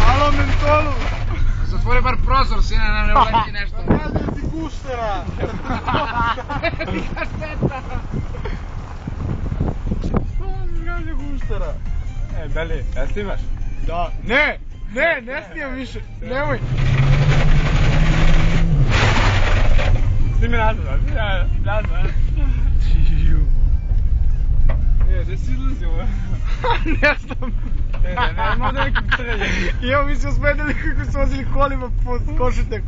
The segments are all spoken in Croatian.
Alo, mentolu! Zatvori bar prozor, sine, ne uleti nešto. Kaži ti guštera! Ti kašteta! Što mi kaži guštera? Beli, jel snimaš? Da. Ne snijem više, nemoj. Snimi nazad, nazad. Gdje si izlazio? Ne znam. Nema da nekim treljem. I evo mi smo smenili kako su vozili kolima po Košuteku.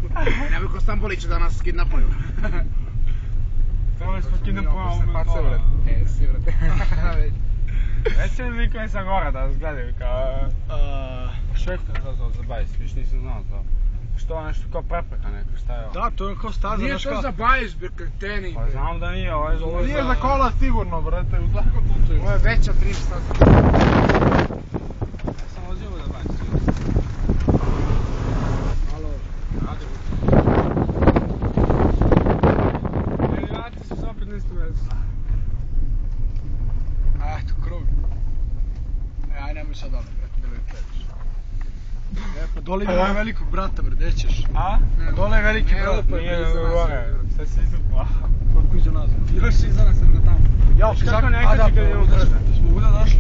Nemoj ko Stambolića da nas kidnapaju. Trebali smo kidnapujemo mentola. Si, brate. Reći li likove sa gora da nas gledaju kao... Što je za bajs, viš nisam znao to. Što je nešto kao prepreka neka, šta je ovo? Da, to je kao staza, Nije znaš to kao... za bajs, bre, kreteni. Pa znam da nije, ovo je za... Nije za kola sigurno, brate, u svakom slučaju. Ovo je veća 3 staza. Ja sam vozio da bajs. Alo. Radi Derivati su se opet nisto mesto. Eto, krug. Aj, nemoj sad ono, brate, bilo je previše. Pa dole ima velikog brata, bre, gdje ćeš? A? Dole je veliki Ne, brat. lepo je. Nije nego gore, sve se izupla. Kako iza nas? Još iza nas sam ga tamo. Ja, Kako ne kaži kad idemo brže? Smo uda došli?